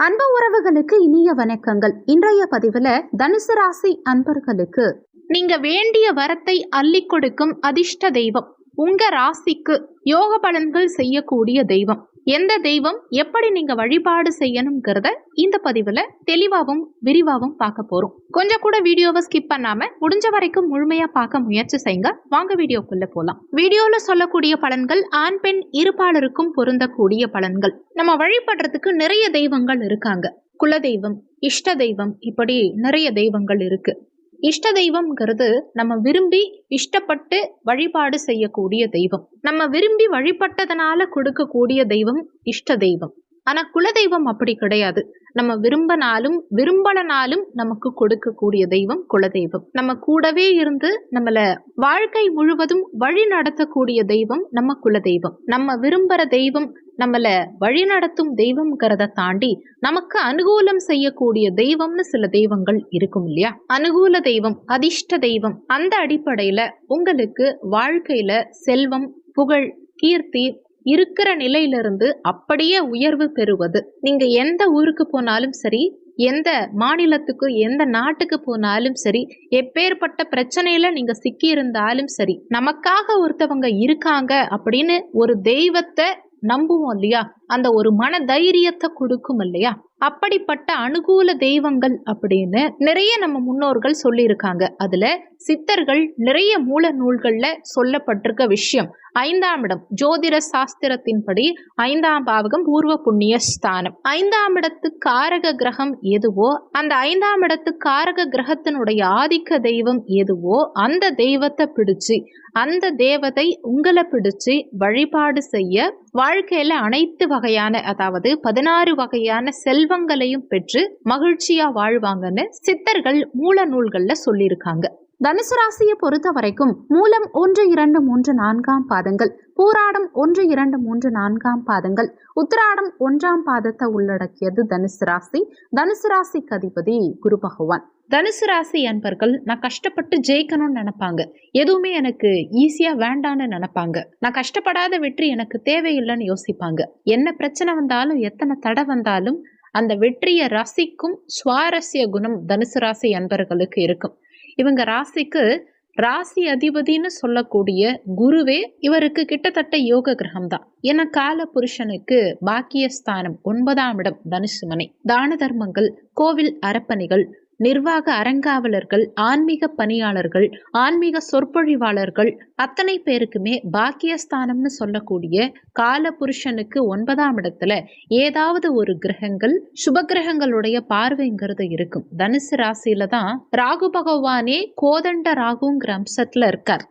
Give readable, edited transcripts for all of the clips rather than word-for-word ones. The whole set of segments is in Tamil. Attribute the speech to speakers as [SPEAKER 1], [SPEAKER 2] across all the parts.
[SPEAKER 1] அன்பு உறவுகளுக்கு இனிய வணக்கங்கள். இன்றைய பதிவுல தனுசு ராசி அன்பர்களுக்கு நீங்க வேண்டிய வரத்தை அள்ளி கொடுக்கும் அதிர்ஷ்ட தெய்வம், உங்க ராசிக்கு யோக பலன்கள் செய்யக்கூடிய தெய்வம் எந்த தெய்வம், எப்படி நீங்க வழிபாடு செய்யணுங்கிறத இந்த பதிவுல தெளிவாகவும் விரிவாகவும் பார்க்க போறோம். கொஞ்சம் கூட வீடியோவை ஸ்கிப் பண்ணாம முடிஞ்ச வரைக்கும் முழுமையா பார்க்க முயற்சி செய்யுங்க. வாங்க வீடியோக்குள்ள போலாம். வீடியோல சொல்லக்கூடிய பலன்கள் ஆண் பெண் இருபாலருக்கும் பொருந்தக்கூடிய பலன்கள். நம்ம வழிபடுறதுக்கு நிறைய தெய்வங்கள் இருக்காங்க. குலதெய்வம், இஷ்ட தெய்வம், இப்படி நிறைய தெய்வங்கள் இருக்கு. இஷ்ட தெய்வம்ங்கிறது நம்ம விரும்பி இஷ்டப்பட்டு வழிபாடு செய்யக்கூடிய தெய்வம். நம்ம விரும்பி வழிபட்டதனால கொடுக்கக்கூடிய தெய்வம் இஷ்ட தெய்வம். ஆனா குலதெய்வம் அப்படி கிடையாது. நம்ம விரும்பினாலும் விரும்பலனாலும் நமக்கு கொடுக்கக்கூடிய தெய்வம் குலதெய்வம். நம்ம கூடவே இருந்து நம்மள வாழ்க்கை முழுவதும் வழி நடத்தக்கூடிய தெய்வம் நம்ம குலதெய்வம். நம்ம விரும்புற தெய்வம் நம்மள வழி நடத்தும் தெய்வம்ங்கிறத தாண்டி நமக்கு அனுகூலம் செய்யக்கூடிய தெய்வம்னு சில தெய்வங்கள் இருக்கும் இல்லையா? அனுகூல தெய்வம், அதிர்ஷ்ட தெய்வம். அந்த அடிப்படையில உங்களுக்கு வாழ்க்கையில செல்வம், புகழ், கீர்த்தி இருக்கிற நிலையிலிருந்து அப்படியே உயர்வு பெறுவது. நீங்க எந்த ஊருக்கு போனாலும் சரி, எந்த மாநிலத்துக்கு எந்த நாட்டுக்கு போனாலும் சரி, எப்பேற்பட்ட பிரச்சனையில நீங்க சிக்கி இருந்தாலும் சரி, நமக்காக ஒருத்தவங்க இருக்காங்க அப்படின்னு ஒரு தெய்வத்தை நம்புவோம் இல்லையா? அந்த ஒரு மன தைரியத்தை கொடுக்கும் இல்லையா? அப்படிப்பட்ட அனுகூல தெய்வங்கள் அப்படின்னு நிறைய நம்ம முன்னோர்கள் சொல்லி இருக்காங்க. அதுல சித்தர்கள் நிறைய மூல நூல்கள்ல சொல்லப்பட்டிருக்க விஷயம், 5ஆம் இடம் ஜோதிட சாஸ்திரத்தின்படி 5ஆம் பாவகம் பூர்வ புண்ணிய ஸ்தானம். 5ஆம் இடத்து காரக கிரகம் எதுவோ, அந்த 5ஆம் இடத்து காரக கிரகத்தினுடைய ஆதிக்க தெய்வம் எதுவோ, அந்த தெய்வத்தை பிடிச்சு, அந்த தேவதை உங்களை பிடிச்சு வழிபாடு செய்ய வாழ்க்கையில அனைத்து வகையான, அதாவது 16 வகையான செல்வங்களையும் பெற்று மகிழ்ச்சியா வாழ்வாங்கன்னு சித்தர்கள் மூல நூல்கள்ல சொல்லியிருக்காங்க. தனுசு ராசியை பொறுத்த வரைக்கும் மூலம் 1, 2, 3, 4ஆம் பாதங்கள், பூராடம் 1, 2, 3, 4ஆம் பாதங்கள், உத்திராடம் 1ஆம் பாதத்தை உள்ளடக்கியது தனுசு ராசி. தனுசு ராசிக்கு அதிபதி குரு பகவான். தனுசு ராசி அன்பர்கள் நான் கஷ்டப்பட்டு ஜெயிக்கணும்னு நினைப்பாங்க. எதுவுமே எனக்கு ஈஸியா வேண்டான்னு நினைப்பாங்க. நான் கஷ்டப்படாத வெற்றி எனக்கு தேவையில்லைன்னு யோசிப்பாங்க. என்ன பிரச்சனை வந்தாலும், எத்தனை தடை வந்தாலும் அந்த வெற்றியை ரசிக்கும் சுவாரஸ்ய குணம் தனுசு ராசி அன்பர்களுக்கு இருக்கும். இவங்க ராசிக்கு ராசி அதிபதினு சொல்லக்கூடிய குருவே இவருக்கு கிட்டத்தட்ட யோக கிரகம் தான். ஏன்னா கால புருஷனுக்கு பாக்கியஸ்தானம் 9ஆம் இடம் தனுசு மனை. தான தர்மங்கள், கோவில் அரப்பணிகள், நிர்வாக அரங்காவலர்கள், ஆன்மீக பணியாளர்கள், ஆன்மீக சொற்பொழிவாளர்கள் அத்தனை பேருக்குமே பாக்கியஸ்தானம்னு சொல்லக்கூடிய கால புருஷனுக்கு 9ஆம் இடத்துல ஏதாவது ஒரு கிரகங்கள், சுப கிரகங்களுடைய பார்வைங்கிறது இருக்கும். தனுசு ராசியில தான் ராகு பகவானே கோதண்ட ராகுங்கிற அம்சத்துல இருக்கார்.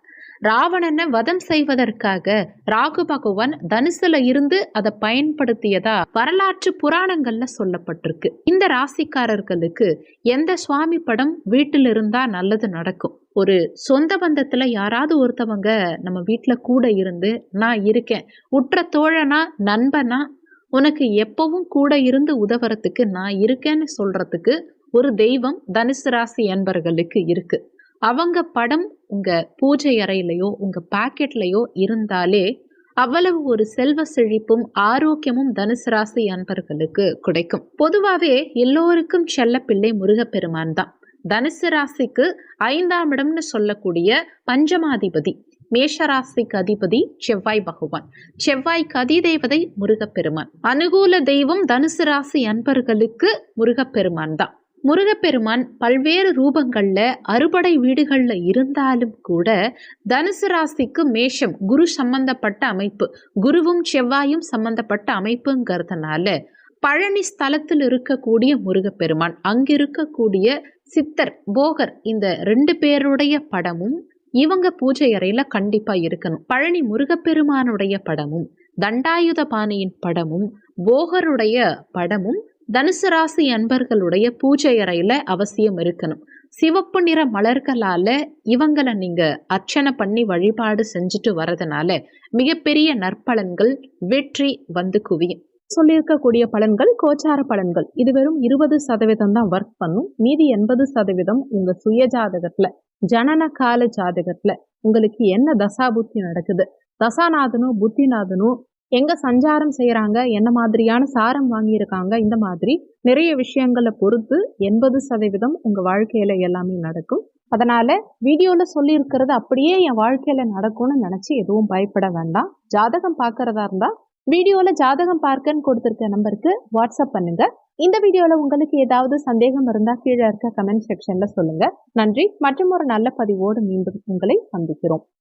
[SPEAKER 1] ராவணனை வதம் செய்வதற்காக ராகு பகவான் தனுசுல இருந்து அதை பயன்படுத்தியதா வரலாற்று புராணங்கள்ல சொல்லப்பட்டிருக்கு. இந்த ராசிக்காரர்களுக்கு எந்த சுவாமி படம் வீட்டில் இருந்தா நல்லது நடக்கும். ஒரு சொந்த பந்தத்துல யாராவது ஒருத்தவங்க நம்ம வீட்டுல கூட இருந்து, நான் இருக்கேன், உற்ற தோழனா நண்பனா உனக்கு எப்பவும் கூட இருந்து உதவுறதுக்கு நான் இருக்கேன்னு சொல்றதுக்கு ஒரு தெய்வம் தனுசு ராசி அன்பர்களுக்கு இருக்கு. அவங்க படம் உங்க பூஜை அறையிலையோ உங்க பாக்கெட்லயோ இருந்தாலே அவ்வளவு ஒரு செல்வ செழிப்பும் ஆரோக்கியமும் தனுசு ராசி அன்பர்களுக்கு கிடைக்கும். பொதுவாகவே எல்லோருக்கும் செல்ல பிள்ளை முருகப்பெருமான் தான். தனுசு ராசிக்கு 5ஆம் இடம்னு சொல்லக்கூடிய பஞ்சமாதிபதி, மேஷராசிக்கு அதிபதி செவ்வாய் பகவான். செவ்வாய்க்கு அதிதேவதை முருகப்பெருமான். அனுகூல தெய்வம் தனுசு ராசி அன்பர்களுக்கு முருகப்பெருமான் தான். முருகப்பெருமான் பல்வேறு ரூபங்கள்ல அறுபடை வீடுகள்ல இருந்தாலும் கூட தனுசு ராசிக்கு மேஷம் குரு சம்பந்தப்பட்ட அமைப்பு, குருவும் செவ்வாயும் சம்பந்தப்பட்ட அமைப்புங்கிறதுனால பழனி ஸ்தலத்தில் இருக்கக்கூடிய முருகப்பெருமான், அங்கிருக்கக்கூடிய சித்தர் போகர், இந்த 2 பேருடைய படமும் இவங்க பூஜை அறையில கண்டிப்பா இருக்கணும். பழனி முருகப்பெருமானுடைய படமும், தண்டாயுத பாணியின் படமும், போகருடைய படமும் தனுசு ராசி அன்பர்களுடைய பூஜை அறையில அவசியம் இருக்கணும். சிவப்பு நிற மலர்களால இவங்களை நீங்க அர்ச்சனை பண்ணி வழிபாடு செஞ்சுட்டு வரதுனால மிகப்பெரிய நற்பலன்கள், வெற்றி வந்து குவியும். சொல்லியிருக்கக்கூடிய பலன்கள் கோச்சார பலன்கள். இது வெறும் 20% தான் ஒர்க் பண்ணும். மீதி 80% உங்க சுய ஜாதகத்துல, ஜனன கால ஜாதகத்துல உங்களுக்கு என்ன தசாபுத்தி நடக்குது, தசாநாதனோ புத்திநாதனோ எங்க சஞ்சாரம் செய்யறாங்க, என்ன மாதிரியான சாரம் வாங்கியிருக்காங்க, இந்த மாதிரி நிறைய விஷயங்களை பொறுத்து 80% உங்க வாழ்க்கையில எல்லாமே நடக்கும். அதனால வீடியோல சொல்லி இருக்கிறது அப்படியே என் வாழ்க்கையில நடக்கும்னு நினைச்சு எதுவும் பயப்பட வேண்டாம். ஜாதகம் பார்க்கறதா இருந்தா வீடியோல ஜாதகம் பார்க்கன்னு கொடுத்திருக்க நம்பருக்கு வாட்ஸ்அப் பண்ணுங்க. இந்த வீடியோல உங்களுக்கு ஏதாவது சந்தேகம் இருந்தா கீழே இருக்க கமெண்ட் செக்ஷன்ல சொல்லுங்க. நன்றி. மற்றும் ஒரு நல்ல பதிவோடு மீண்டும் உங்களை சந்திக்கிறோம்.